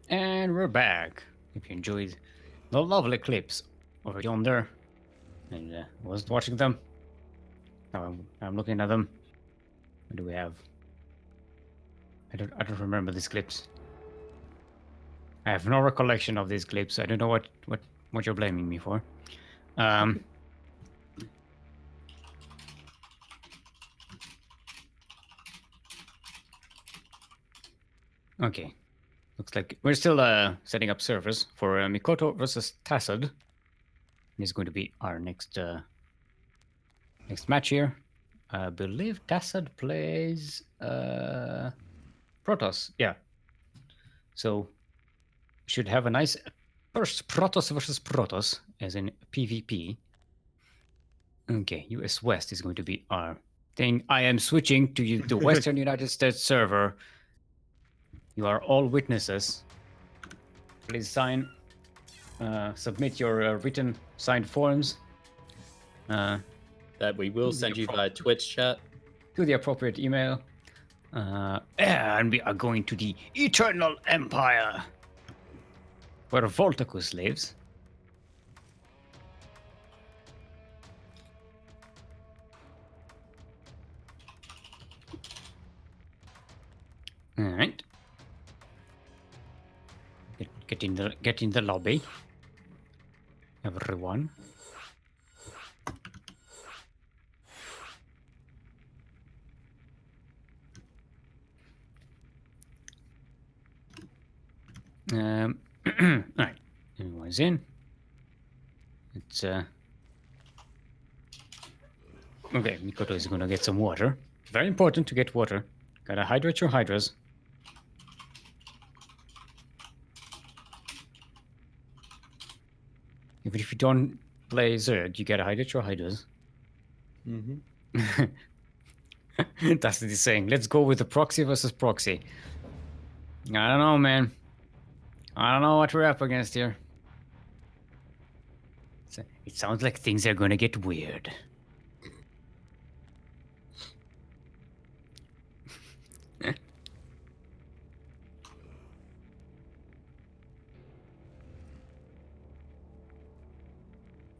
And we're back. If you enjoyed the lovely clips over yonder and wasn't watching them, now I'm looking at them. What do we have? I don't remember these clips. I have no recollection of these clips. I don't know what you're blaming me for. Okay. Looks like we're still setting up servers for Mikoto versus Tacid. It's going to be our next match here. I believe Tacid plays Protoss. Yeah. So should have a nice first Protoss versus Protoss, as in PvP. Okay, US West is going to be our thing. I am switching to the Western United States server. You are all witnesses. Please submit your written signed forms. That we will send you via Twitch chat. To the appropriate email. And we are going to the Eternal Empire, where Voltacus lives. All right. Get in the lobby, everyone. All right, everyone's in. It's okay. Mikoto is gonna get some water. Very important to get water. Gotta hydrate your hydras. Even if you don't play Zerg, you gotta hydrate your hydras. Mm-hmm. That's what he's saying. Let's go with the proxy versus proxy. I don't know, man. I don't know what we're up against here. It sounds like things are gonna get weird.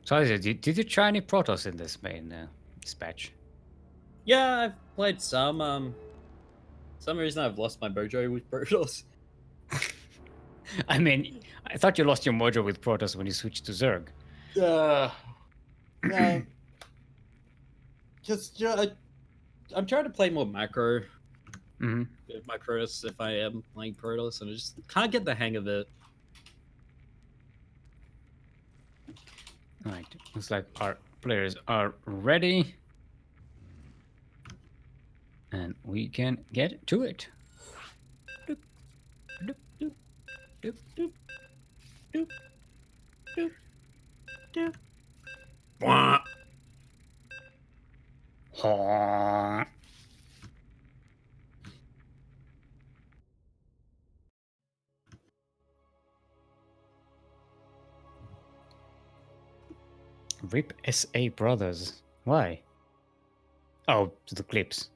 So, did you try any Protoss in this main dispatch? Yeah, I've played some. Some reason I've lost my mojo with Protoss. I mean, I thought you lost your mojo with Protoss when you switched to Zerg. No. Just I'm trying to play more macro. With my Protoss if I am playing Protoss, and I just can't get the hang of it. Alright, looks like our players are ready. And we can get to it. Doop, doop, doop, doop, doop, doop, doop, doop. Wah. Ha. RIP SA Brothers. Why? Oh, to the clips.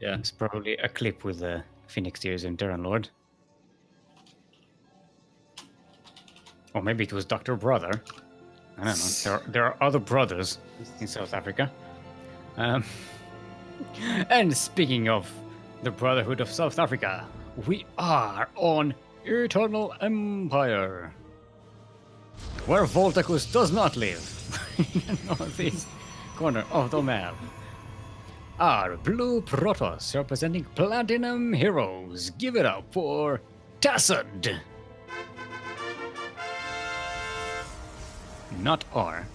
Yeah. It's probably a clip with the Phoenix Tears and Terran Lord. Or maybe it was Dr. Brother. I don't know. There are other brothers in South Africa. And speaking of the Brotherhood of South Africa, we are on Eternal Empire, where Voltacus does not live. In the northeast corner of the map. Our blue Protoss representing Platinum Heroes. Give it up for Tacid. Not R.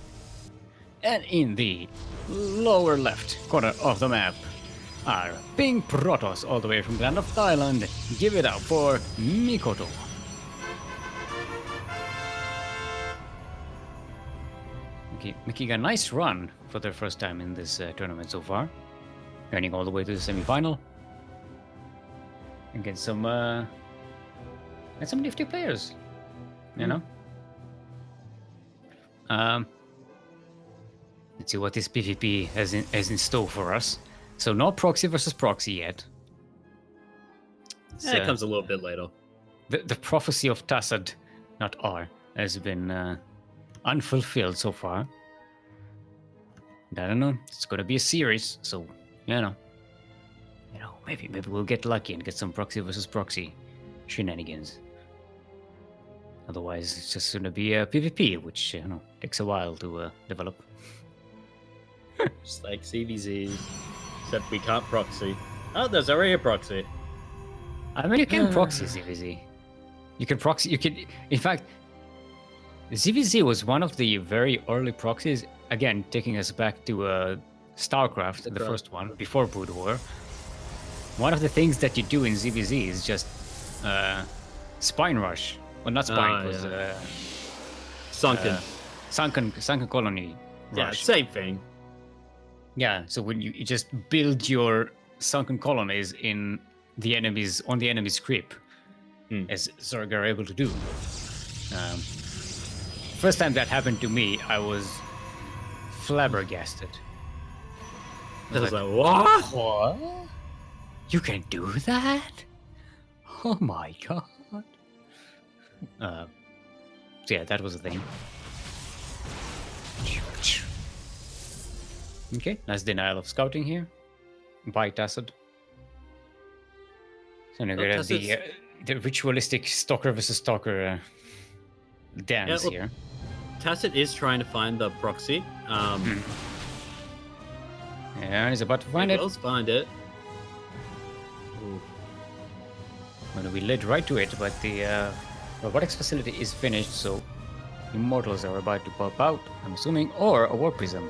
And in the lower left corner of the map, our pink Protoss all the way from the land of Thailand. Give it up for Mikoto. Okay, making a nice run for their first time in this tournament so far. Running all the way to the semi-final. And get some nifty players. You know? Let's see what this PvP has in store for us. So no proxy versus proxy yet. It comes a little bit later. the prophecy of Tassad, not R, has been unfulfilled so far. I don't know. It's gonna be a series, so maybe we'll get lucky and get some proxy versus proxy shenanigans. Otherwise, it's just gonna be a PvP, which takes a while to develop. Just like CVZ, except we can't proxy. Oh, there's already a proxy. I mean, you can proxy ZVZ. You can proxy. You can, in fact, ZVZ was one of the very early proxies. Again, taking us back to StarCraft, the first one before Brood War. One of the things that you do in ZVZ is just spine rush. Well, not spine. It was sunken colony. Yeah, rush. same thing. Yeah. So when you just build your sunken colonies on the enemy's creep, as Zerg are able to do. First time that happened to me, I was flabbergasted. I was like, what? What? You can do that? Oh my god. So yeah, that was a thing. Okay, nice denial of scouting here. By Tassad. So now we have the ritualistic stalker versus stalker dance here. Tassad is trying to find the proxy. Yeah, he's about to find it. Let's find it. Well, we led right to it, but the robotics facility is finished, so immortals are about to pop out, I'm assuming, or a war prism,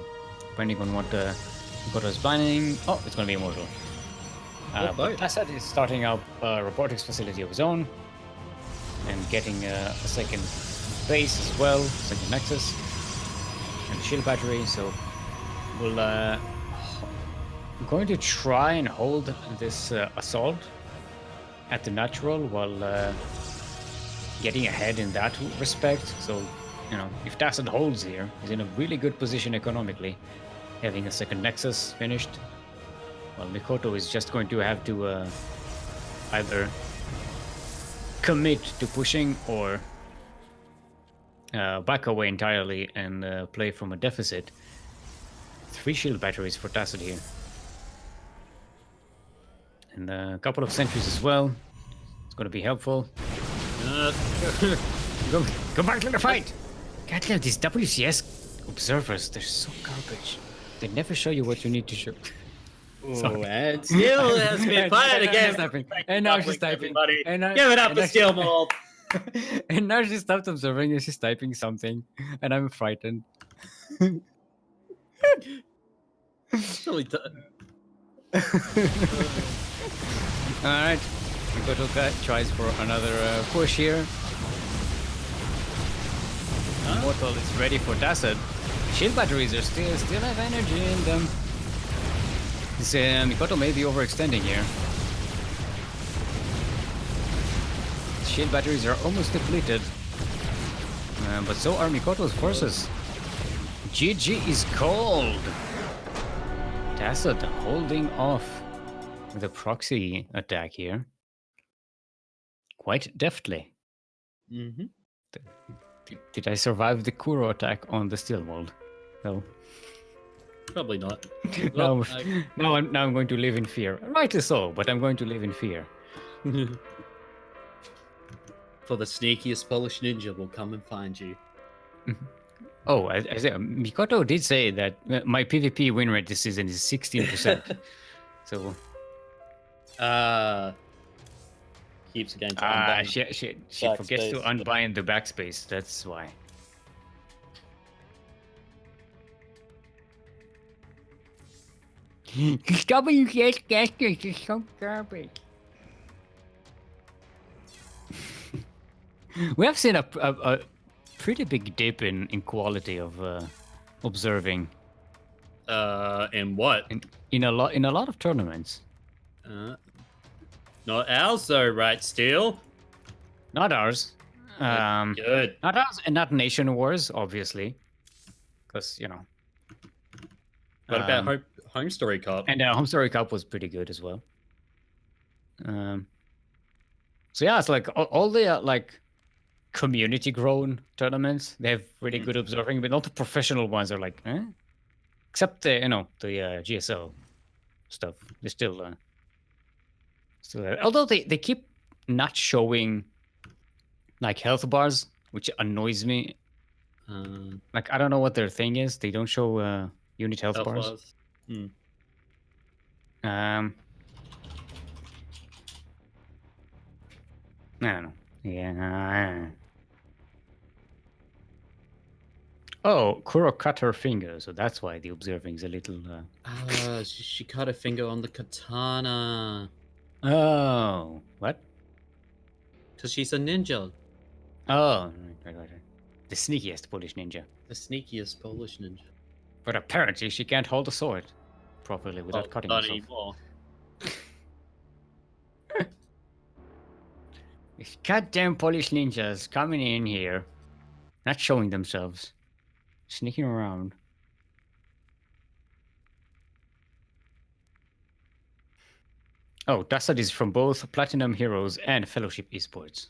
depending on what God is planning. Oh, it's going to be immortal. But Tassad is starting up a robotics facility of his own, and getting a second base as well, second nexus, and a shield battery. So we'll I'm going to try and hold this assault at the natural while getting ahead in that respect. So, if Tassad holds here, he's in a really good position economically, having a second nexus finished. Well, Mikoto is just going to have to either commit to pushing or back away entirely and play from a deficit. 3 shield batteries for Tassad here. And a couple of sentries as well. It's going to be helpful. Go back to the fight! God damn, these WCS observers, they're so garbage. They never show you what you need to show. Oh, and still has been fired again. And now she's typing. And give it up to Steelmold. And now she stopped observing and she's typing something. And I'm frightened. Alright. Mikoto tries for another push here. Immortal is ready for Tassad. Shield batteries are still have energy in them. This Mikoto may be overextending here. Shield batteries are almost depleted. But so are Mikoto's forces. GG is cold. Tassad holding off the proxy attack here. Quite deftly. Mm-hmm. Did I survive the Kuro attack on the Steelmold? No. Probably not. Now I'm going to live in fear. Rightly so, but I'm going to live in fear. For the sneakiest Polish ninja will come and find you. Oh, I said, Mikoto did say that my PvP win rate this season is 16%. So. Keeps again. She forgets to unbind the backspace. That's why. WCS gasters is so garbage. We have seen a pretty big dip in quality of observing. In what? In a lot of tournaments. Not ours though, right? Steel. Not ours. Good. Not ours, and not Nation Wars, obviously, because What about Home Story Cup? And Home Story Cup was pretty good as well. So yeah, it's like all the like community grown tournaments. They have really good observing, but not the professional ones are like, eh? Except the the GSL stuff. They're still still there. Although they keep not showing like health bars, which annoys me. Like I don't know what their thing is. They don't show unit health bars. I don't know. Yeah. Oh, Kuro cut her finger, so that's why the observing is a little. She cut her finger on the katana. Oh, what? Because she's a ninja. Oh, right. The sneakiest Polish ninja. The sneakiest Polish ninja. But apparently she can't hold a sword properly without cutting not herself. anymore. These goddamn Polish ninjas coming in here, not showing themselves, sneaking around. Oh, Dasad is from both Platinum Heroes and Fellowship Esports.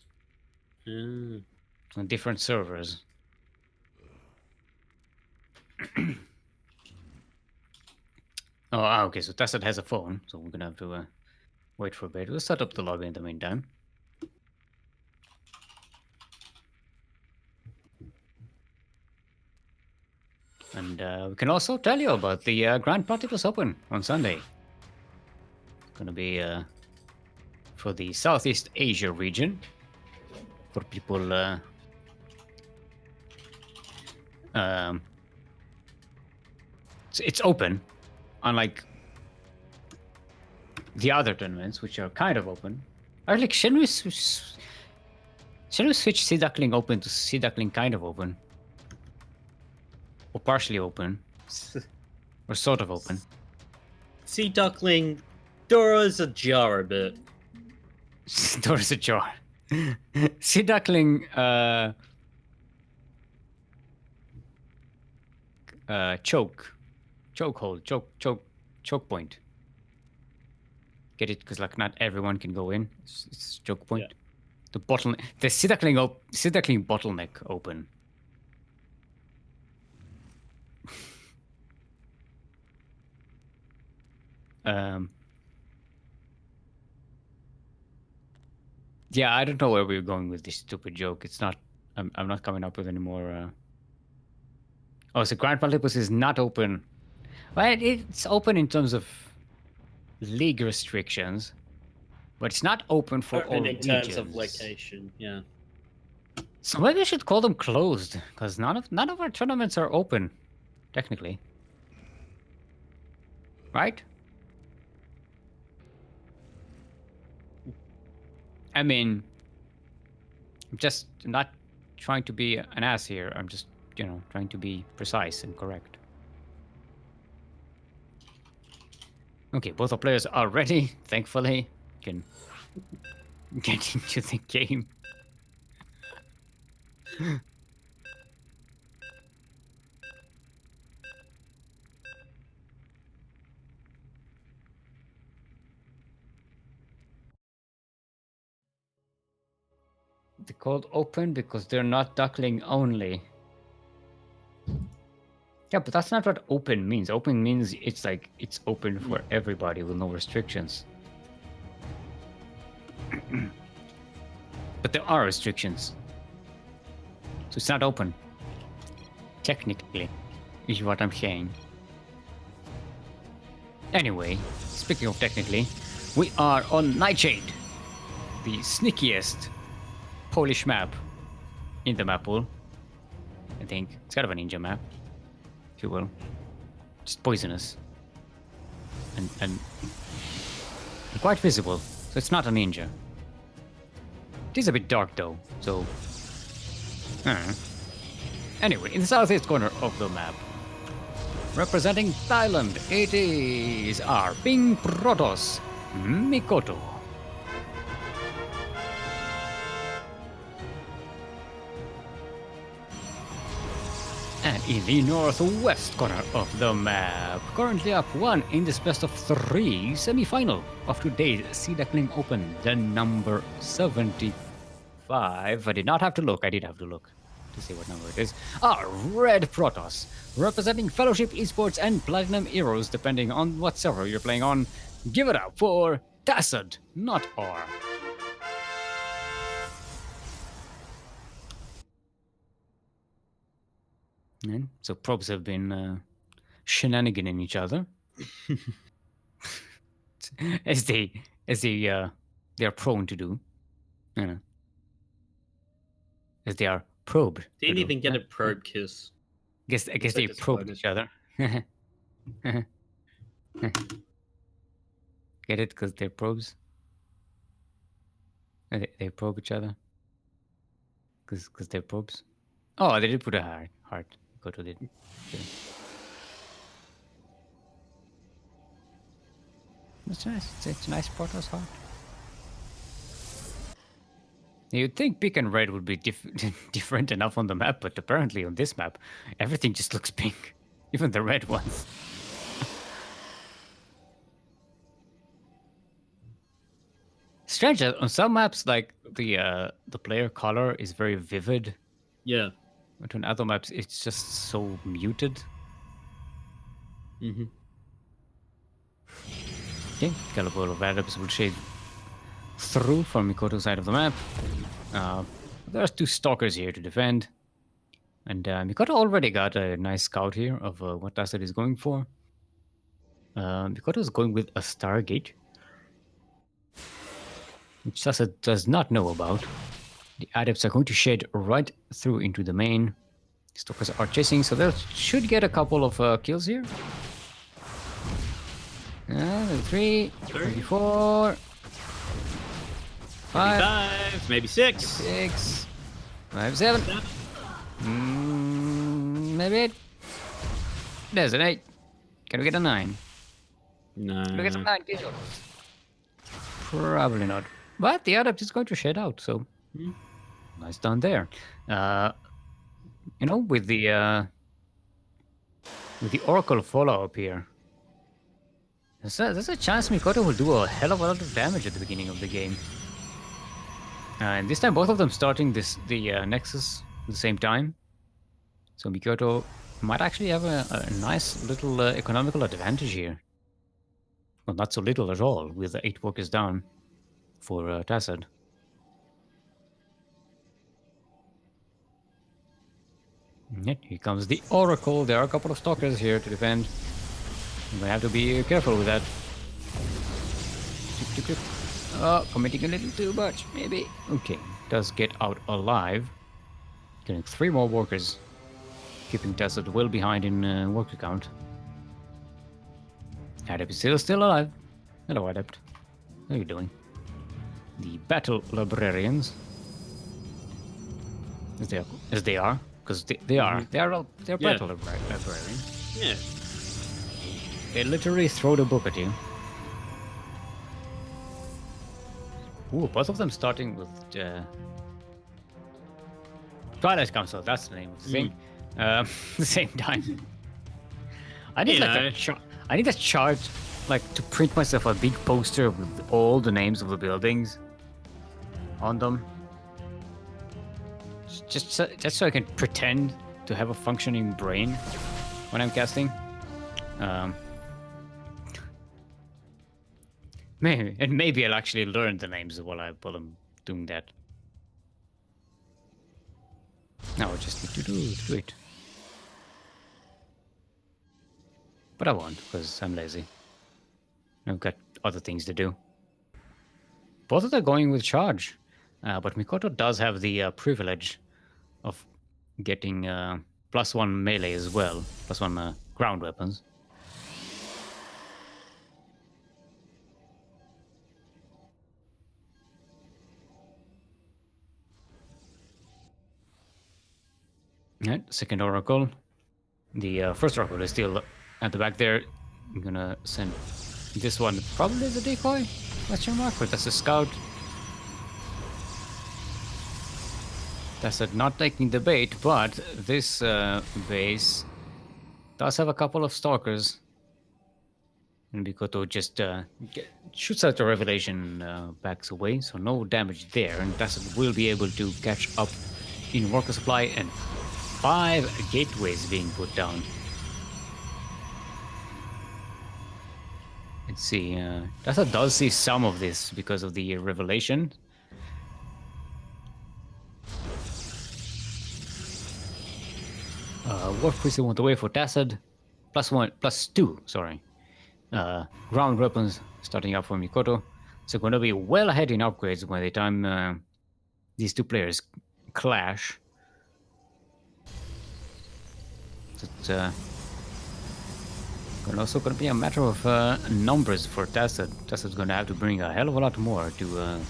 On different servers. Okay, so Dasad has a phone, so we're gonna have to wait for a bit. We'll set up the lobby in the meantime. And we can also tell you about the Grand Platypus Open on Sunday. It's gonna be for the Southeast Asia region. For people it's open, unlike the other tournaments, which are kind of open. Or like, shouldn't we switch Sea Duckling Open to Sea Duckling kind of open? Or partially open? Or sort of open? Sea Duckling, doors ajar a bit. Doors ajar. Sea Duckling choke point. Get it? Because like not everyone can go in. It's choke point. Yeah. The Sea Duckling bottleneck open. Yeah, I don't know where we're going with this stupid joke. It's not. I'm not coming up with any more. Oh, so Grand Platypus is not open. Well, it's open in terms of league restrictions, but it's not open for all in regions. terms of location. Yeah. So maybe I should call them closed, because none of our tournaments are open, technically. Right? I mean, I'm just not trying to be an ass here. I'm just, trying to be precise and correct. Okay, both our players are ready, thankfully. Can get into the game. They're called open because they're not duckling only. Yeah, but that's not what open means. Open means it's like it's open for everybody with no restrictions. But there are restrictions. So it's not open. Technically, is what I'm saying. Anyway, speaking of technically, we are on Nightshade, the sneakiest Polish map in the map pool. I think it's kind of a ninja map, if you will. Just poisonous and quite visible, so it's not a ninja. It is a bit dark though, so anyway, in the southeast corner of the map, representing Thailand, it is our Ping Protoss Mikoto. And in the northwest corner of the map, currently up 1 in this best of 3 semi-final of today's Sea Duckling Open, the number 75. I did not have to look, I did have to look to see what number it is. Red Protoss, representing Fellowship Esports and Platinum Heroes, depending on what server you're playing on. Give it up for Tacid, not R. And so probes have been shenaniganing each other as they are prone to do, you know, as they are probed. They didn't even get a probe kiss. I guess they probed each other. Get it? Because they're probes. They probe each other. Because they're probes. Oh, they did put a heart. Go to it. Okay. That's nice. It's a nice Protoss heart. You'd think pink and red would be different enough on the map, but apparently on this map, everything just looks pink. Even the red ones. Strange that on some maps, like the player color is very vivid. Yeah. But on other maps, it's just so muted. Mm-hmm. Okay, Calibur of Adams will shade through from Mikoto's side of the map. There's 2 stalkers here to defend. And Mikoto already got a nice scout here of what Tacid is going for. Mikoto is going with a Stargate, which Tacid does not know about. The adepts are going to shed right through into the main. Stalkers are chasing, so they should get a couple of kills here. 3, maybe 4, 5, maybe 6. 6, 5, 7. Maybe 8. There's an 8. Can we get a 9? No. Can we get some 9 kills? Probably not. But the adept is going to shed out, so nice done there. You know, with the Oracle follow-up here, there's a chance Mikoto will do a hell of a lot of damage at the beginning of the game. And this time, both of them starting the Nexus at the same time. So Mikoto might actually have a nice little economical advantage here. Well, not so little at all, with the 8 workers down for Tacid. Yet, here comes the Oracle. There are a couple of stalkers here to defend. We have to be careful with that. Oh, committing a little too much, maybe. Okay, does get out alive. Getting 3 more workers. Keeping Tacid well behind in worker count. Adept is still alive. Hello, Adept. How are you doing? The Battle Librarians. As they are. Because they are. They're Battle Librarians. Yeah. They literally throw the book at you. Ooh, both of them starting with Twilight Council. That's the name of the thing. The same time. I need I need a chart, like to print myself a big poster with all the names of the buildings on them. Just so I can pretend to have a functioning brain when I'm casting. Maybe I'll actually learn the names while I'm doing that. Now I just need to do it. But I won't, because I'm lazy. I've got other things to do. Both of them are going with charge. But Mikoto does have the privilege of getting +1 melee as well. +1 ground weapons. Right, second Oracle. The first Oracle is still at the back there. I'm gonna send this one probably as a decoy? Question mark? But that's a scout. That's not taking the bait, but this base does have a couple of stalkers. And Mikoto just shoots out the revelation, backs away, so no damage there. And Tacet will be able to catch up in worker supply, and 5 gateways being put down. Let's see. Tacet does see some of this because of the revelation. Warp Priest went away for Tacet. +2, sorry. Ground weapons starting up for Mikoto. So going to be well ahead in upgrades by the time these two players clash. It's also going to be a matter of numbers for Tacet. Tacet's going to have to bring a hell of a lot more to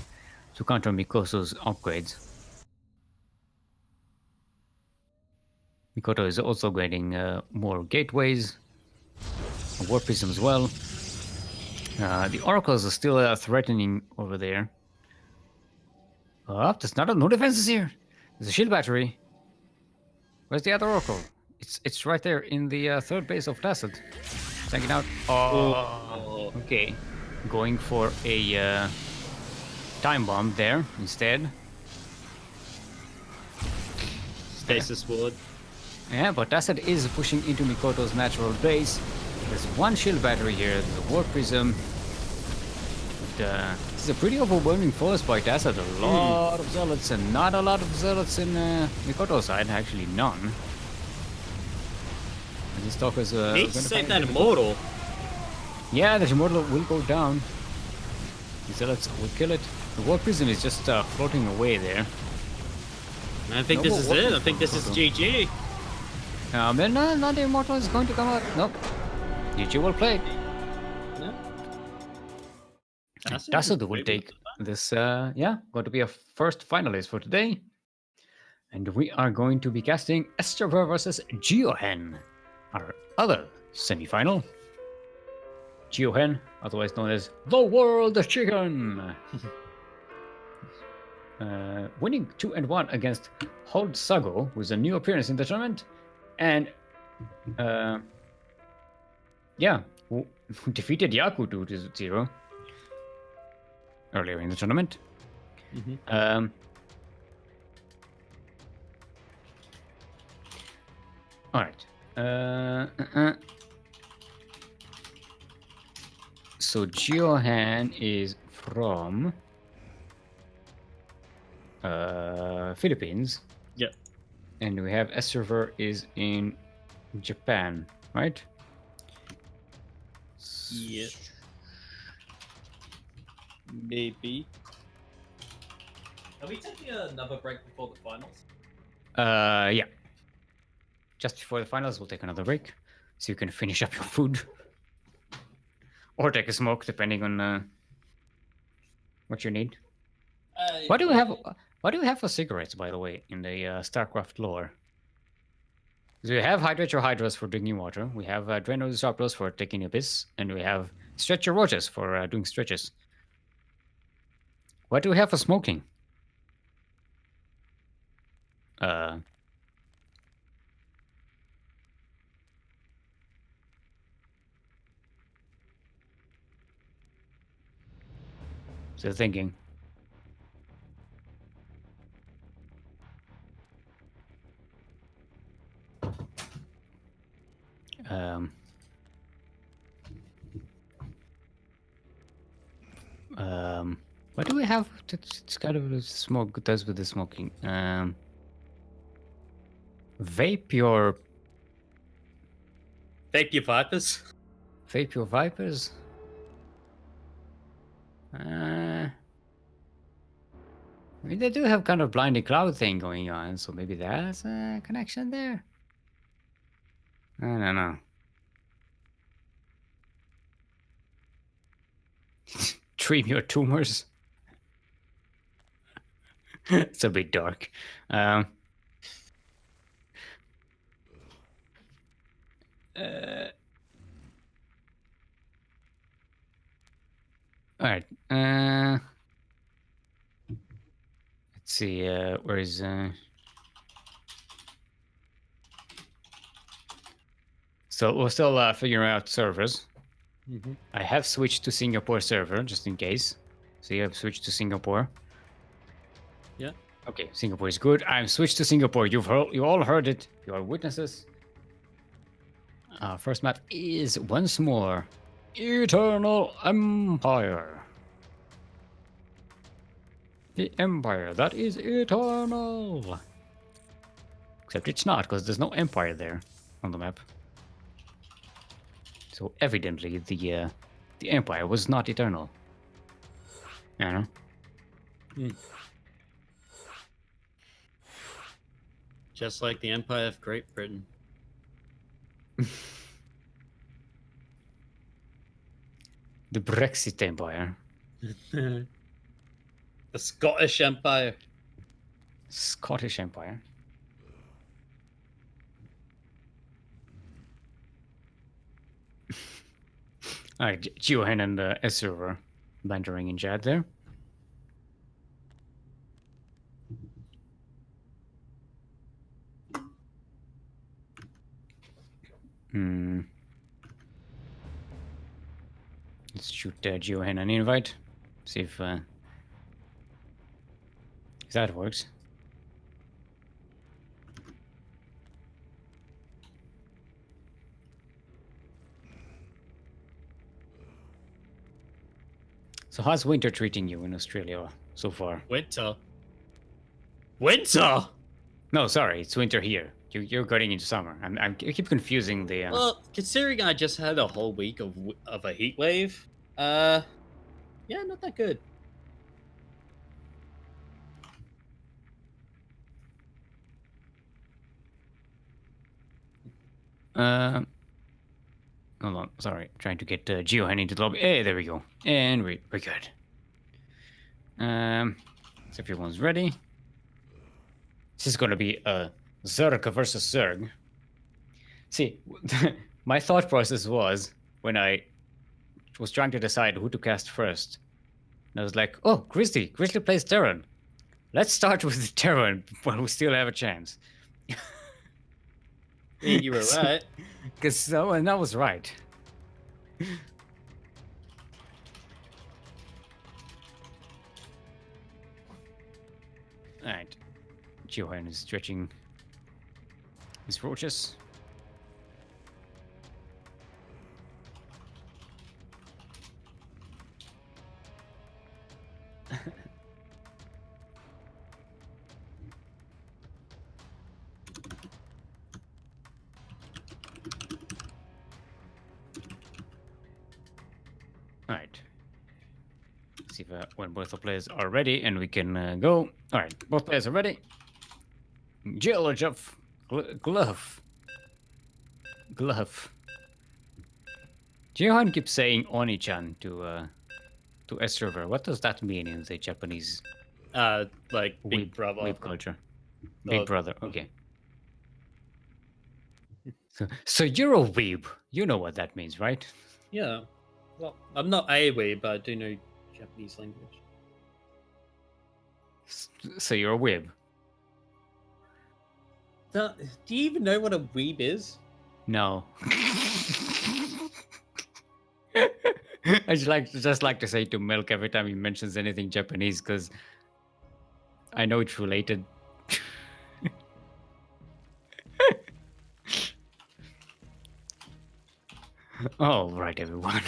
counter Mikoto's upgrades. Mikoto is also getting more gateways, a Warp Prism as well. The Oracles are still threatening over there. There's no defenses here. There's a shield battery. Where's the other Oracle? It's right there in the third base of Tacet. Checking out. Oh, okay. Going for a time bomb there instead. Stasis wood. Yeah, but Tacet is pushing into Mikoto's natural base. There's one shield battery here. There's a Warp Prism. This is a pretty overwhelming force by Tacet. A lot of zealots and not a lot of zealots in Mikoto's side. Actually, none. And the Stalkers Need to save that Immortal. Yeah, the Immortal will go down. The zealots will kill it. The Warp Prism is just floating away there. I think this is it. I think this is GG. Not the Immortal is going to come out. Nope. GG will play. No. Tacet will take this, going to be a first finalist for today. And we are going to be casting Esterver versus Geohen, our other semi-final. Geohen, otherwise known as the World Chicken. Winning 2-1 against Hold Sago, who's a new appearance in the tournament. And, who defeated Yaku 2-0 earlier in the tournament. All right. So Geohan is from Philippines. Yep. And we have Esterver is in Japan, right? Yes. Maybe. Are we taking another break before the finals? Yeah. Just before the finals, we'll take another break, so you can finish up your food, or take a smoke, depending on what you need. What do we have? What do we have for cigarettes, by the way, in the StarCraft lore? So we have Hydrate Your Hydras for drinking water. We have Dreno Disruptors for taking Abyss, and we have Stretch Your Roaches for doing stretches. What do we have for smoking? So thinking. What do we have? It's kind of smoke does with the smoking. Vape your Vipers. Vape your Vipers. I mean, they do have kind of blinding cloud thing going on, so maybe that's a connection there. I don't know. Dream your tumors. It's a bit dark. All right. Let's see. Where is So we're still figuring out servers. Mm-hmm. I have switched to Singapore server just in case. So you have switched to Singapore. Yeah. Okay, Singapore is good. I'm switched to Singapore. You all heard it. You are witnesses. First map is once more Eternal Empire. The Empire that is eternal. Except it's not, because there's no Empire there on the map. So evidently the Empire was not eternal. You know? Just like the Empire of Great Britain. The Brexit Empire. The Scottish Empire. Scottish Empire. Alright, Johan and the S server bantering in chat there. Let's shoot Johan an invite. See if that works. So how's winter treating you in Australia so far? Winter. Winter. No, sorry, it's winter here. You're getting into summer. I keep confusing the. Well, considering I just had a whole week of a heat wave, yeah, not that good. Hold on, sorry, trying to get Johan into the lobby. Hey, there we go, and we're good. So everyone's ready. This is gonna be a Zerg versus Zerg. See, my thought process was when I was trying to decide who to cast first. And I was like, oh, Grizzly plays Terran. Let's start with Terran while we still have a chance. You were right. And that was right. Alright. Johan is stretching his roaches. Alright. See if when both the players are ready and we can go. Alright, both players are ready. Geologist Glove. Johan keeps saying Oni-chan to S server. What does that mean in the Japanese Like Big Brother. weeb culture? Big Brother, okay. So you're a weeb. You know what that means, right? Yeah. Well, I'm not a weeb, but I do know Japanese language. So you're a weeb. Do you even know what a weeb is? No. I just like to say to Milk every time he mentions anything Japanese because I know it's related. All right, everyone.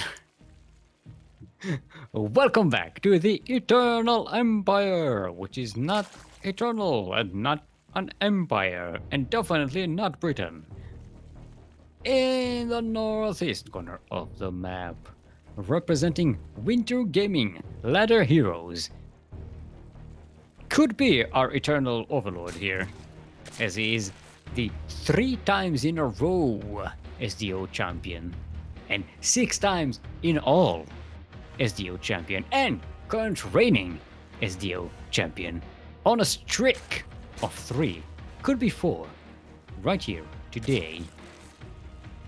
Welcome back to the Eternal Empire, which is not eternal and not an empire, and definitely not Britain. In the northeast corner of the map, representing Winter Gaming Ladder Heroes, could be our eternal overlord here, as he is the 3 times in a row SDO champion, and 6 times in all SDO champion, and current reigning SDO champion, on a streak of 3, could be 4, right here today.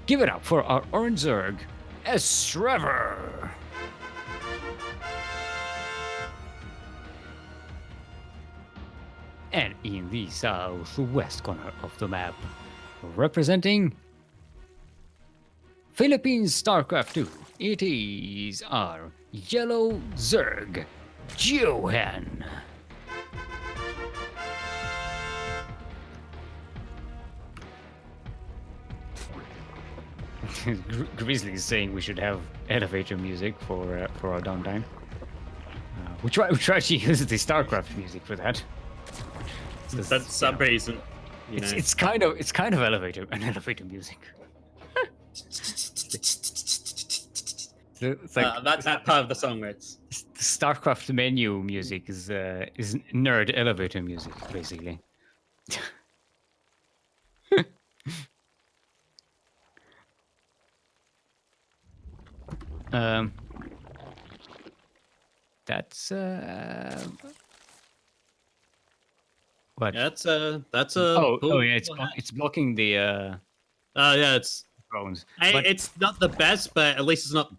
Give it up for our Orange Zerg, Trevor. And in the southwest corner of the map, representing Philippines StarCraft 2. It is our Yellow Zerg, Johan. Grizzly is saying we should have elevator music for our downtime. We try to use the StarCraft music for that. That's some reason. It's kind of elevator music. It's like that part of the song where it's the StarCraft menu music is nerd elevator music basically. That's what? Yeah, that's a. Oh yeah, it's blocking the yeah, it's drones. it's not the best, but at least it's not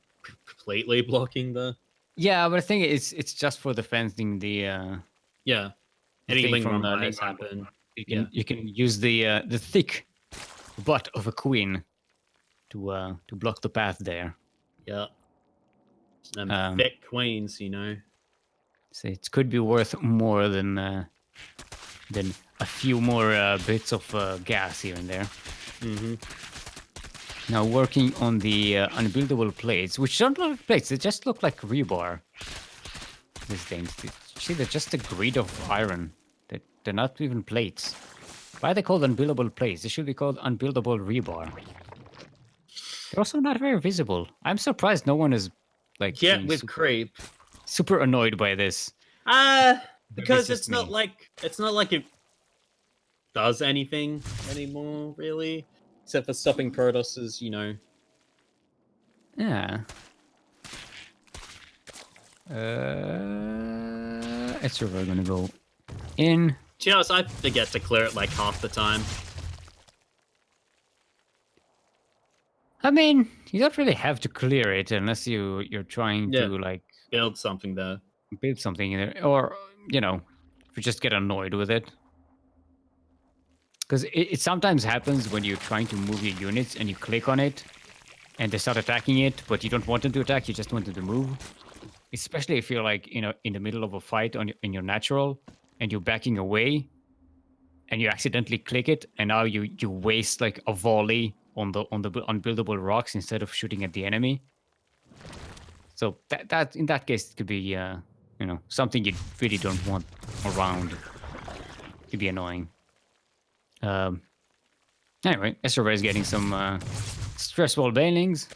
completely blocking the. Yeah, but I think it's just for defending the yeah. Anything from has happened. You can use the thick butt of a queen to block the path there. Yeah. And thick queens, you know. So it could be worth more than a few more bits of gas here and there. Mm-hmm. Now working on the unbuildable plates, which don't look like plates, they just look like rebar. These things. See, they're just a grid of iron. They're not even plates. Why are they called unbuildable plates? They should be called unbuildable rebar. They're also not very visible. I'm surprised no one is like with creep. Super annoyed by this. Because it's not like it does anything anymore, really. Except for stopping Protosses, you know. Yeah. It's we're gonna go in. To be honest, I forget to clear it like half the time. I mean, you don't really have to clear it unless you're trying to like build something there. Build something in there, or you know, if you just get annoyed with it. Because it sometimes happens when you're trying to move your units and you click on it, and they start attacking it, but you don't want them to attack. You just want them to move. Especially if you're like in the middle of a fight in your natural, and you're backing away, and you accidentally click it, and now you waste like a volley on the unbuildable rocks instead of shooting at the enemy. So that in that case it could be something you really don't want around. It could be annoying. Anyway, SRV is getting some stress ball banelings.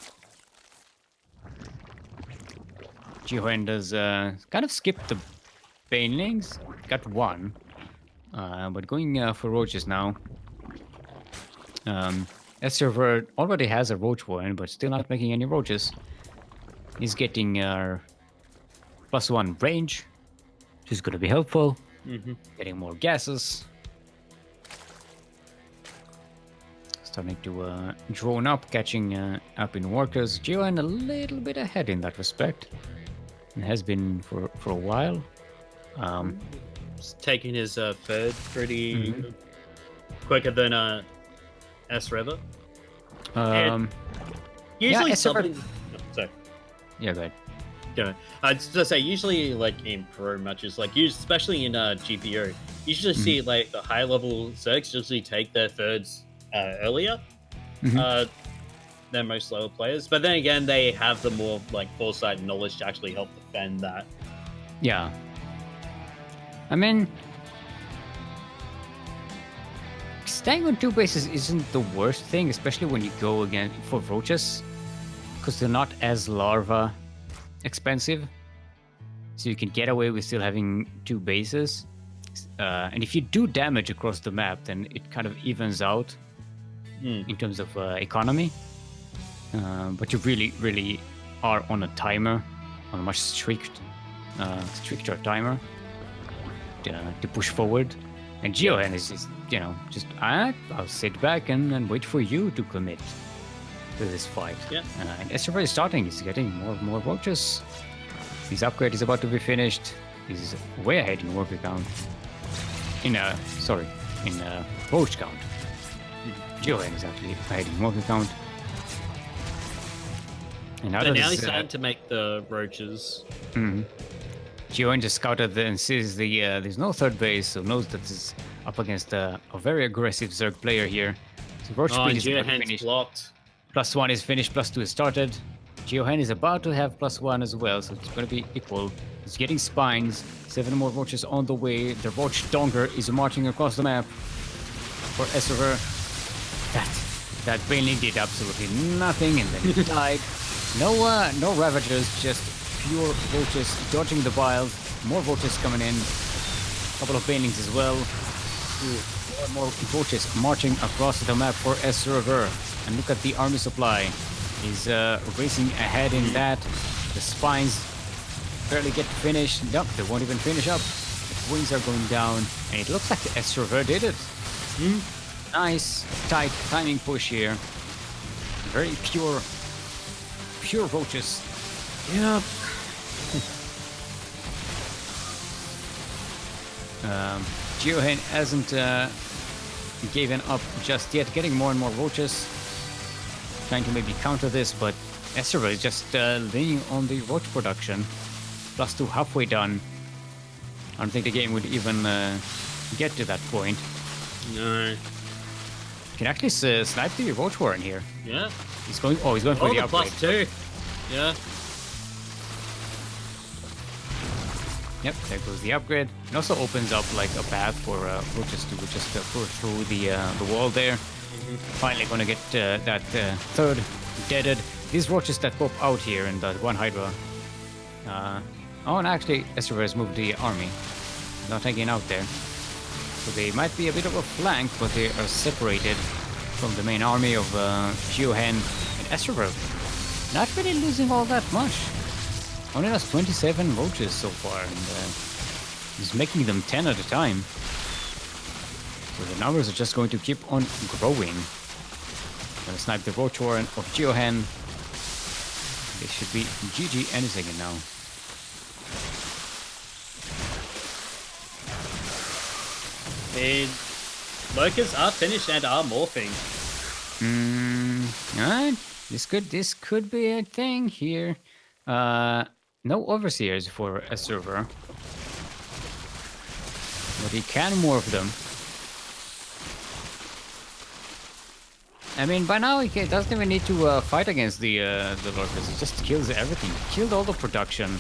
Jihoen does kind of skip the banelings. Got one. But going for roaches now. SRV already has a roach warren, but still not making any roaches. He's getting +1 range, which is going to be helpful. Mm-hmm. Getting more gases. Starting to drone up, catching up in workers. Jihoen a little bit ahead in that respect. And has been for a while. He's taking his third pretty quicker than S River. Usually something. Sorry. Yeah, go ahead. Yeah, I was just say usually like in pro matches, like especially in GPO, you usually see like the high level Zergs usually take their thirds earlier than most lower players. But then again, they have the more like foresight and knowledge to actually help defend that. Yeah. I mean, staying on 2 bases isn't the worst thing, especially when you go again for roaches, because they're not as larva expensive. So you can get away with still having 2 bases. And if you do damage across the map, then it kind of evens out in terms of economy. But you really, really are on a timer, on a much stricter timer to push forward. And Jihoen is just I'll sit back and wait for you to commit to this fight. Yeah. And SRV is starting. He's getting more roaches. His upgrade is about to be finished. He's way ahead in worker count. In roach count. Jihoen is actually ahead in worker count. And now So that now is, he's starting to make the roaches. Giohan just scouted and sees there's no third base, so knows that this is up against a very aggressive Zerg player here. So Roach Oh, speed and is about to Geohand's finish. blocked. +1 is finished, +2 is started. Giohan is about to have +1 as well, so it's going to be equal. He's getting spines. 7 more roaches on the way. The roach donger is marching across the map for Esserer. That Baneling did absolutely nothing, and then he died. No Ravagers, just pure roaches dodging the wild. More roaches coming in. A couple of Banelings as well. More roaches marching across the map for Esserer. And look at the army supply. He's racing ahead in that. The spines barely get finished. Nope, they won't even finish up. The wings are going down, and it looks like the Esserer did it. Nice, tight timing push here. Very pure roaches. Yep. Giohan hasn't given up just yet, getting more and more roaches. Trying to maybe counter this, but Esserer is just leaning on the roach production. +2 halfway done. I don't think the game would even get to that point. No. You can actually snipe the roach warren here. Yeah. He's going for the the upgrade. +2. Yeah. Yep, there goes the upgrade. It also opens up like a path for roaches to just pour through the wall there. Finally gonna get that third deaded. These roaches that pop out here in that one Hydra. Oh, and actually, Esserer has moved the army. Not hanging out there. So they might be a bit of a flank, but they are separated from the main army of Giohan and Esserer. Not really losing all that much. Only has 27 roaches so far, and he's making them 10 at a time. So the numbers are just going to keep on growing. Gonna snipe the roach warren of Giohan. This should be GG any second now. The lurkers are finished and are morphing. Alright. This could be a thing here. No overseers for a server. But he can morph them. I mean, by now he doesn't even need to fight against the lurkers. He just kills everything. He killed all the production.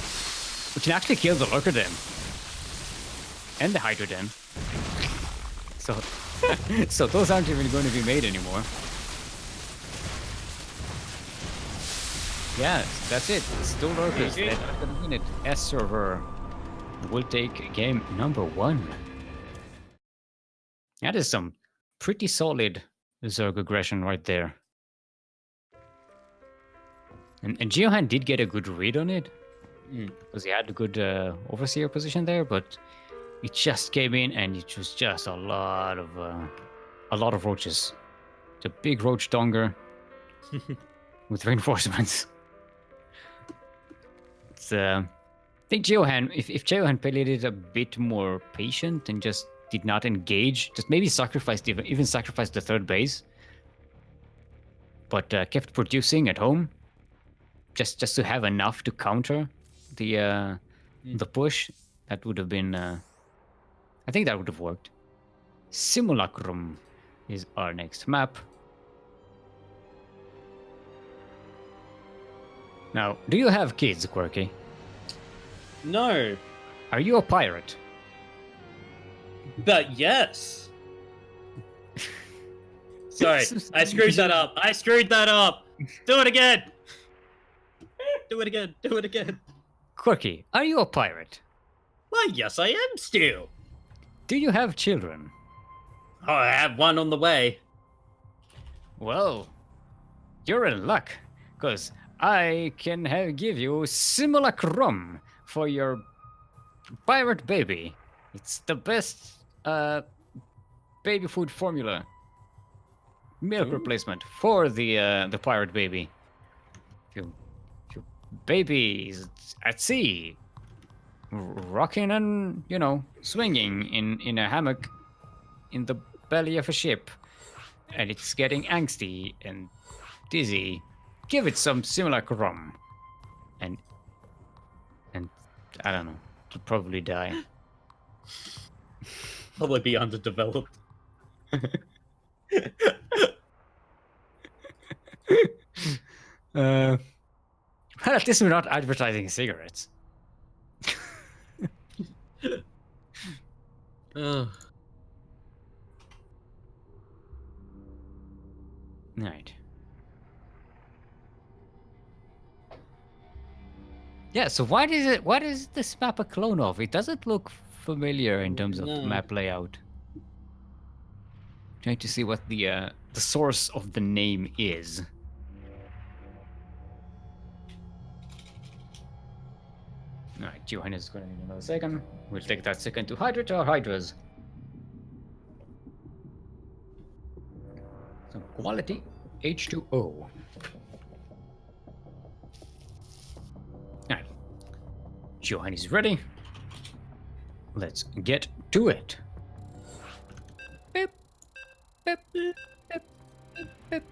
We can actually kill the lurker den. And the hydra den. So, so those aren't even going to be made anymore. Yeah, that's it. Still lurkers. That are gonna win it. S server will take game number 1. That is some pretty solid Zerg aggression right there. And Giohan did get a good read on it. Because he had a good overseer position there, but it just came in and it was just a lot of roaches. It's a big roach donger with reinforcements. It's I think Giohan, if Giohan played it a bit more patient and just did not engage, just maybe even sacrificed the third base, but kept producing at home, just to have enough to counter the push, that would have been. I think that would have worked. Simulacrum is our next map. Now, do you have kids, Quirky? No. Are you a pirate? But yes. Sorry, I screwed that up. Do it again. Do it again. Quirky, are you a pirate? Why, yes, I am still. Do you have children? Oh, I have one on the way. Well, you're in luck, because I can give you Simulacrum for your pirate baby. It's the best baby food formula. Milk replacement for the pirate baby. If your baby is at sea, rocking and, swinging in a hammock in the belly of a ship, and it's getting angsty and dizzy, give it some simulacrum. And I don't know, it'll probably die. Probably be underdeveloped. Well, at least we're not advertising cigarettes. Right. Yeah, so what is this map a clone of? It doesn't look familiar in terms of No. map layout. Trying to see what the source of the name is. Alright, Johan is going to need another second. We'll take that second to hydrate our hydras. Some quality H2O. Alright. Johan is ready. Let's get to it. Beep. Beep. Beep. Beep. Beep.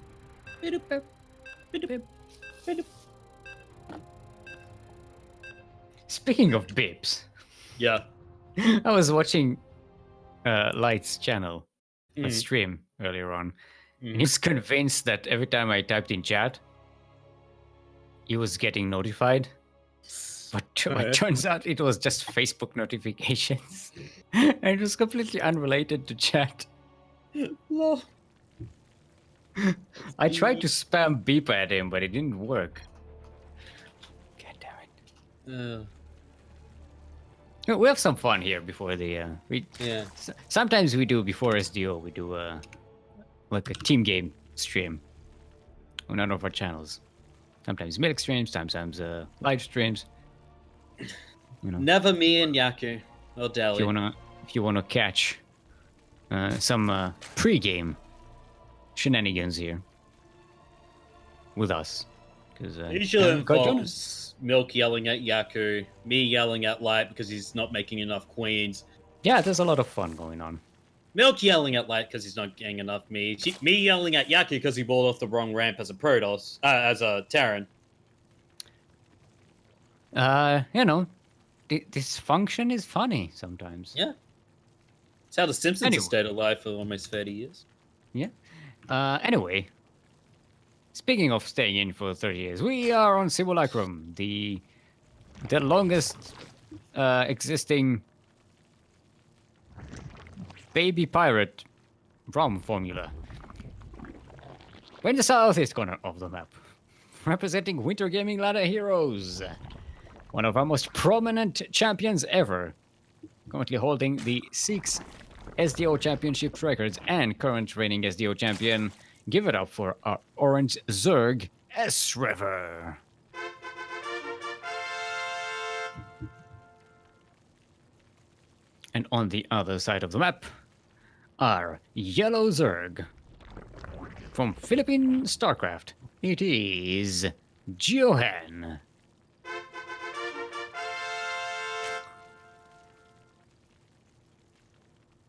Beep. Beep. Beep. Speaking of beeps, Yeah. I was watching Light's channel, a stream earlier on, and he's convinced that every time I typed in chat, he was getting notified. But it turns out it was just Facebook notifications. And it was completely unrelated to chat. Lol. I tried to spam beep at him, but it didn't work. God damn it. We have some fun here before the sometimes we do before SDO we do like a team game stream on none of our channels. Sometimes milk streams, sometimes live streams. You know, Never me and Yaku or Deli. if you wanna catch some pre-game shenanigans here with us, because Usually involves Milk yelling at Yaku, me yelling at Light because he's not making enough queens. Yeah, there's a lot of fun going on. Milk yelling at Light because he's not getting enough me. Me yelling at Yaku because he bought off the wrong ramp as a Protoss, as a Terran. You know, this function is funny sometimes. Yeah. It's how the Simpsons Anyway. have stayed alive for almost 30 years. Yeah. Anyway, speaking of staying in for 30 years, we are on Simulacrum, the longest existing baby pirate ROM formula. We're in the southeast corner of the map, representing Winter Gaming Ladder Heroes, one of our most prominent champions ever, currently holding the 6 SDO Championship records and current reigning SDO champion. Give it up for our orange Zerg, S-River. And on the other side of the map, our yellow Zerg. From Philippine StarCraft, it is Johan.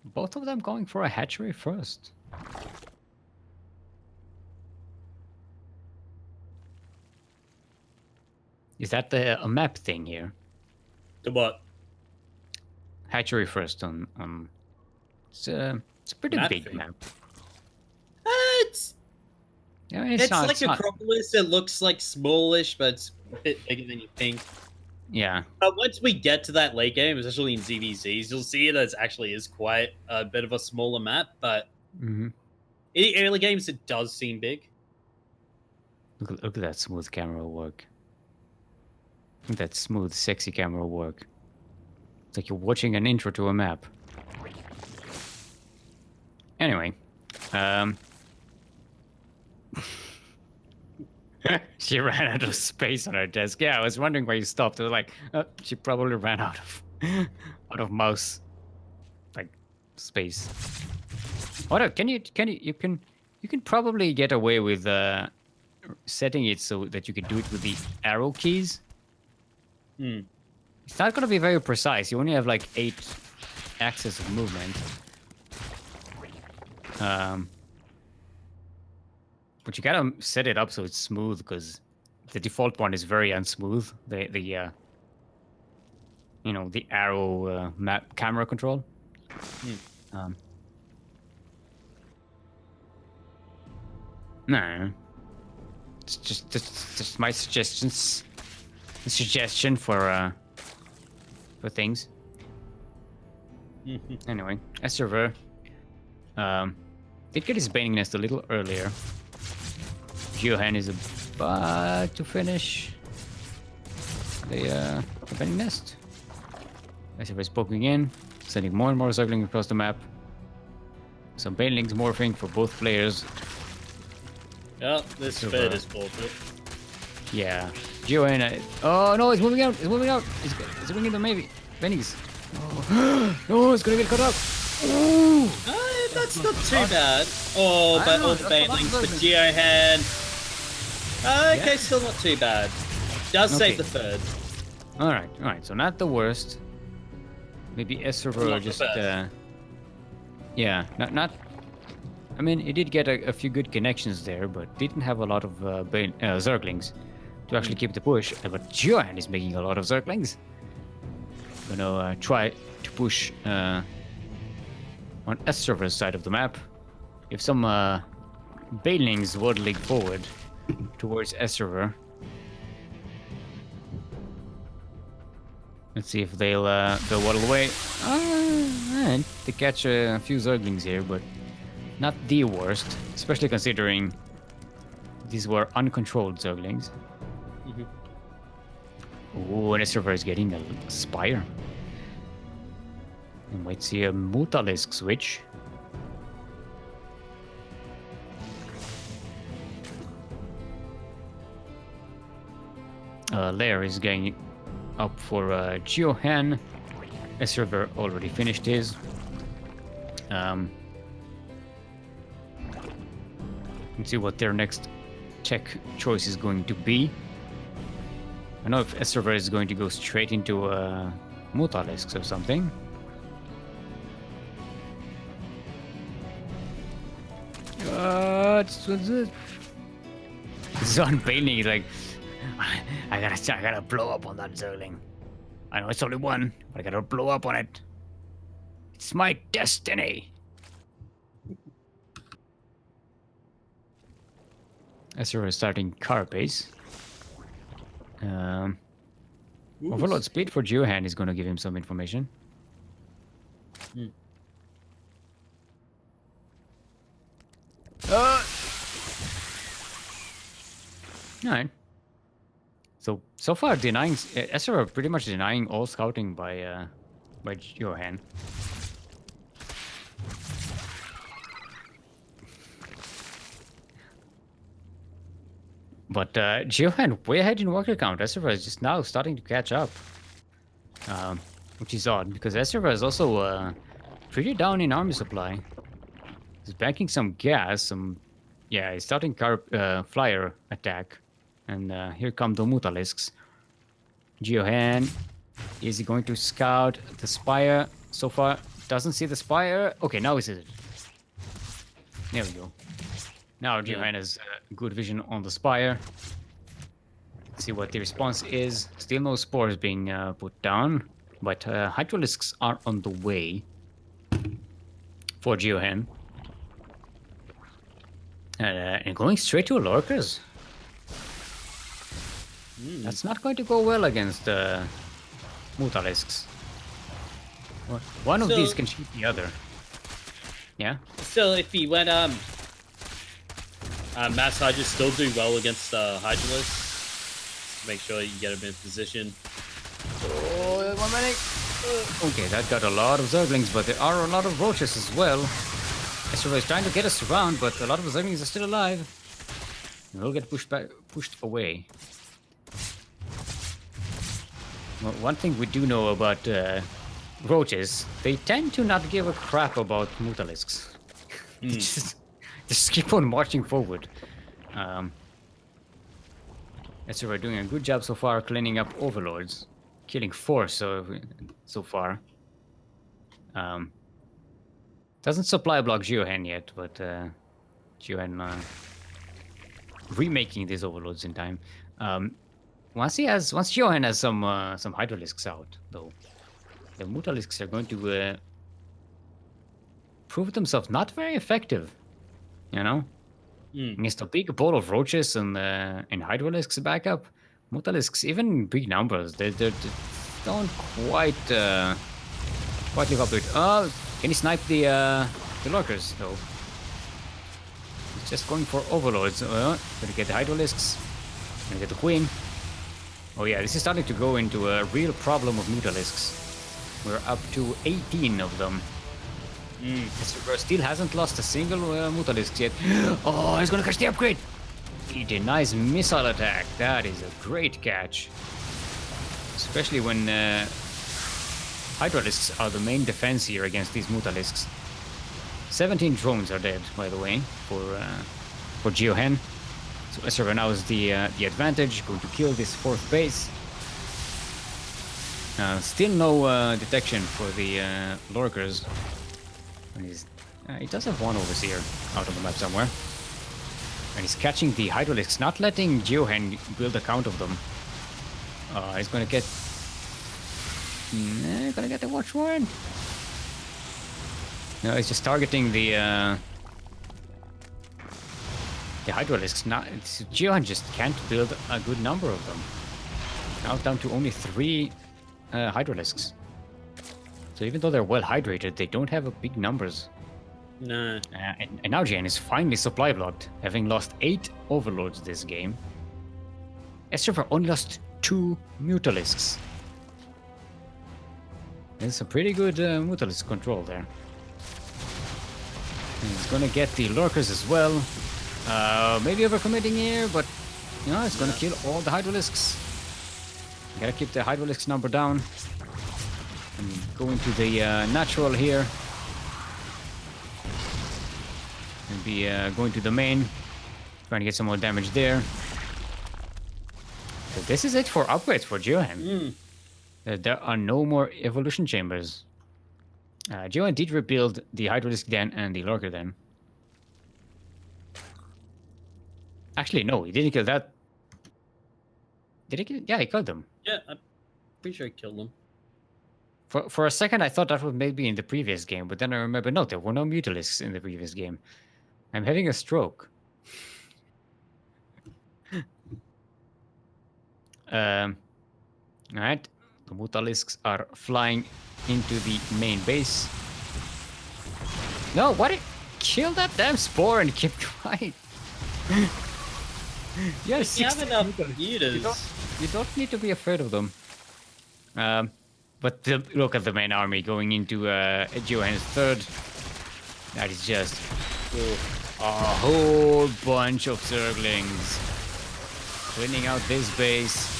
Both of them going for a hatchery first. Is that a map thing here? The what? Hatchery first on it's a pretty Map big thing? map. It's Yeah, it's not- like not- Acropolis. It looks like smallish, but it's a bit bigger than you think. Yeah. But once we get to that late game, especially in ZVZs, you'll see it as actually is quite a bit of a smaller map. But Mm-hmm. in the early games, it does seem big. Look at that smooth camera work. Look at that smooth, sexy camera work. It's like you're watching an intro to a map. Anyway, she ran out of space on her desk. Yeah, I was wondering why you stopped. I was like, she probably ran out of mouse like space. What? You can probably get away with setting it so that you can do it with the arrow keys. It's not going to be very precise. You only have like 8 axes of movement. But you gotta set it up so it's smooth, because the default one is very unsmooth. You know, the arrow map camera control. Um, no, it's just my suggestions. A suggestion for things. Anyway, Server did get his Baning Nest a little earlier. Johan is about to finish the Baning Nest. Server is poking in, sending more and more circling across the map. Some Banelings morphing for both players. Oh, this bird is forfeit. Yeah. Johan. Oh no, it's moving out. It's moving out. It's bringing the maybe. Benny's. Oh. No, it's gonna get cut up. Ooh. That's not too bad. Oh, but all the banelings for Johan. Okay, still not too bad. Does save the third. Alright. So not the worst. Maybe Esserver just yeah, not I mean, it did get a few good connections there, but didn't have a lot of Zerglings to actually keep the push. But Johan is making a lot of Zerglings. Gonna try to push on S-Server's side of the map. If some Banelings waddling forward towards S-Server. Let's see if they'll waddle away. And they catch a few Zerglings here, but not the worst, especially considering these were uncontrolled Zerglings. Ooh, and Server is getting a Spire. And might see a Mutalisk switch. Lair is going up for Johan. Server already finished his. Let's see what their next tech choice is going to be. I know if Server is going to go straight into Mutalisks or something. What's it? Zon Bailey, like, I gotta blow up on that Zergling. I know it's only one, but I gotta blow up on it. It's my destiny. Ezra is starting Carapace. Overload speed for Johan is gonna give him some information. Alright. So far denying Ezra pretty much denying all scouting by Johan. But Johan way ahead in worker count. Ezra is just now starting to catch up. Which is odd because Ezra is also pretty down in army supply. He's banking some gas, he's starting flyer attack. And here come the Mutalisks. Johan, is he going to scout the Spire? So far, doesn't see the Spire. Okay, now he sees it. There we go. Now Johan has good vision on the Spire. Let's see what the response is. Still no spores being put down, but Hydralisks are on the way for Johan. And going straight to Lurkers. That's not going to go well against Mutalisks. One of these can shoot the other. Yeah? So if he went Mass Hydras still do well against Hydralisks. Make sure you get him in position. Oh, 1 minute. Okay, that got a lot of Zerglings, but there are a lot of Roaches as well. Ezra is trying to get us around, but a lot of the Zerglings are still alive. We'll get pushed away. Well, one thing we do know about Roaches, they tend to not give a crap about Mutalisks. Just keep on marching forward. Ezra doing a good job so far cleaning up Overlords. Killing 4 so far. Doesn't supply block Johan yet, but Johan remaking these overloads in time. Once Johan has some Hydralisks out, though, the Mutalisks are going to prove themselves not very effective. You know, against a big ball of roaches and Hydralisks backup, Mutalisks, even big numbers, they don't quite live up to it. Oh, can he snipe the lurkers though? He's just going for overloads. Gonna get the Hydralisks. Gonna get the queen. Oh yeah, this is starting to go into a real problem of Mutalisks. We're up to 18 of them. Super still hasn't lost a single Mutalisk yet. Oh, he's gonna catch the upgrade! He denies missile attack. That is a great catch. Especially when Hydralisks are the main defense here against these Mutalisks. 17 drones are dead, by the way, for Geohen. So Esserver now is the advantage, going to kill this fourth base. Still no detection for the lurkers. And he does have one overseer out on the map somewhere. And he's catching the Hydralisks, not letting Geohen build a count of them. He's gonna get... gonna get the watch ward. No, he's just targeting the Hydralisks. Geohen just can't build a good number of them. Now down to only 3 Hydralisks. So even though they're well hydrated, they don't have a big numbers. No. And now Jan is finally supply blocked, having lost 8 overloads this game. Estrover only lost 2 Mutalisks. It's a pretty good Mutalisk control there. And he's gonna get the lurkers as well. Maybe overcommitting here, but you know, it's gonna kill all the Hydralisks. Gotta keep the Hydralisks number down. And go into the natural here. And be going to the main. Trying to get some more damage there. So this is it for upgrades for Geohen. There are no more evolution chambers. Geohen did rebuild the Hydralisk Den and the Lurker Den. Actually, no, he didn't kill that. Did he kill? Yeah, he killed them. Yeah, I'm pretty sure I killed them. For a second, I thought that was maybe in the previous game, but then I remember, no, there were no Mutalisks in the previous game. I'm having a stroke. Alright, the Mutalisks are flying into the main base. No, what? Kill that damn spore and keep trying. You have enough units. You don't need to be afraid of them. But look at the main army going into Johan's third. That is just a whole bunch of Zerglings. Cleaning out this base.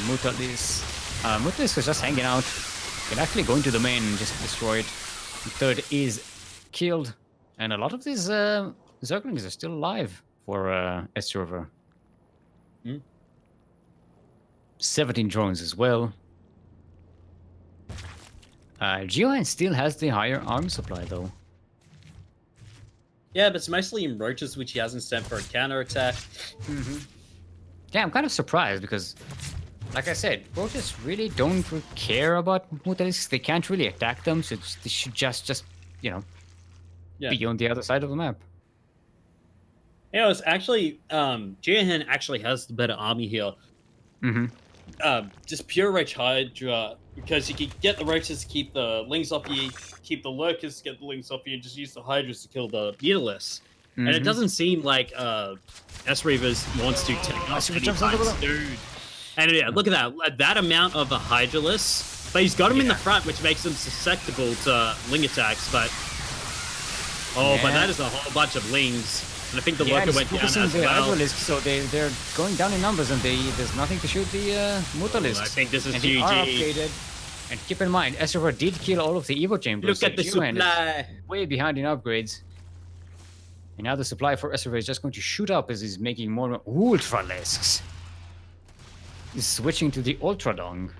Mutalisk was just hanging out. Can actually go into the main and just destroy it. The third is killed. And a lot of these Zerglings are still alive for S-Server. 17 drones as well. Geohan still has the higher arm supply though. Yeah, but it's mostly in roaches, which he hasn't sent for a counterattack. Yeah, I'm kind of surprised because, like I said, roaches really don't care about Mutalisks. They can't really attack them, so they should just you know, be on the other side of the map. Yeah, it's actually Geohan actually has the better army here. Just pure Roach Hydra, because you can get the roaches to keep the lings off you, keep the lurkers to get the lings off you, and just use the hydras to kill the Mutalisks. And it doesn't seem like S-Reavers wants to take off anytime soon. And yeah, look at that. That amount of a Hydralis, but he's got him in the front, which makes him susceptible to ling attacks, but but that is a whole bunch of lings. And I think the lurker went down as well. So they're going down in numbers, and there's nothing to shoot the Mutalisks. I think this is and GG. They are upgraded. And keep in mind, Estrover did kill all of the Evo chambers. Look at the supply. Way behind in upgrades. And now the supply for Estrover is just going to shoot up as he's making more Ultralisks. He's switching to the Ultradong.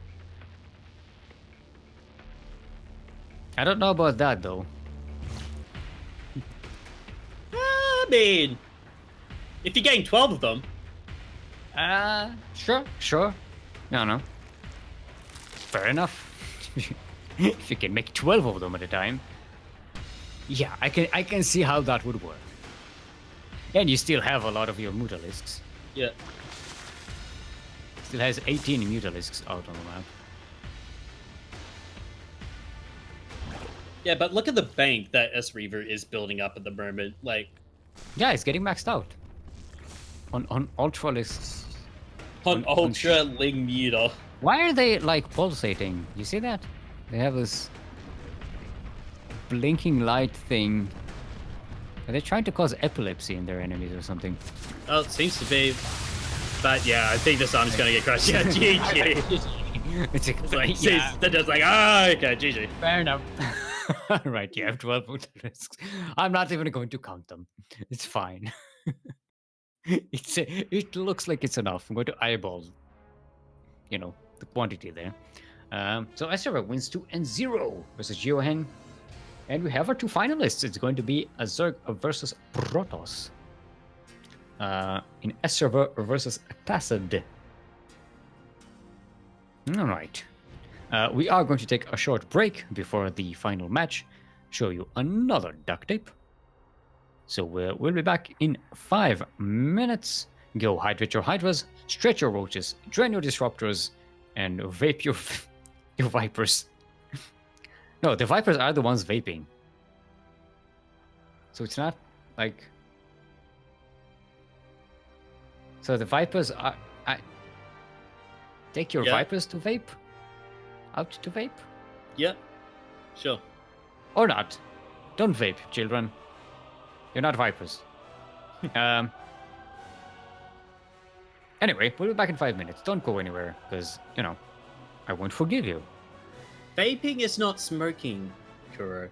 I don't know about that though. I mean, If you gain 12 of them, Sure. No. Fair enough. If you can make 12 of them at a time. Yeah, I can see how that would work. And you still have a lot of your Mutalisks. yeah. Still has 18 Mutalisks out on the map. Yeah, but look at the bank that S Reaver is building up at the moment. Like, Yeah, it's getting maxed out. On Ultra lists. on Ultra Ling Muta. Why are they like pulsating? You see that? They have this blinking light thing. Are they trying to cause epilepsy in their enemies or something? Oh, it seems to be. But yeah, I think this arm's gonna get crushed. Yeah, GG. It's Like, yeah, they're just like, okay, GG. fair enough. Right, you have 12 risks. I'm not even going to count them. It's fine. It looks like it's enough. I'm going to eyeball, the quantity there. So Ezra wins 2-0 versus Geohen. And we have our two finalists. It's going to be Azurg versus Protoss. In Ezra versus Tacid. All right. We are going to take a short break before the final match. Show you another duct tape. So we'll be back in 5 minutes. Go hydrate your hydras, stretch your roaches, drain your disruptors, and vape your vipers. No, the vipers are the ones vaping. So it's not like... So the vipers are... Take your vipers to vape? Out to vape? Yeah, sure. Or not. Don't vape, children. You're not vipers. Anyway, we'll be back in 5 minutes. Don't go anywhere, because, I won't forgive you. Vaping is not smoking, Kuro.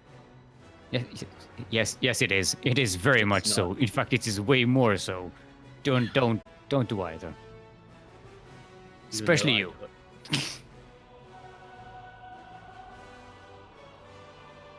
Yes, it is. It is very much so. In fact, it is way more so. Don't do either. Especially you.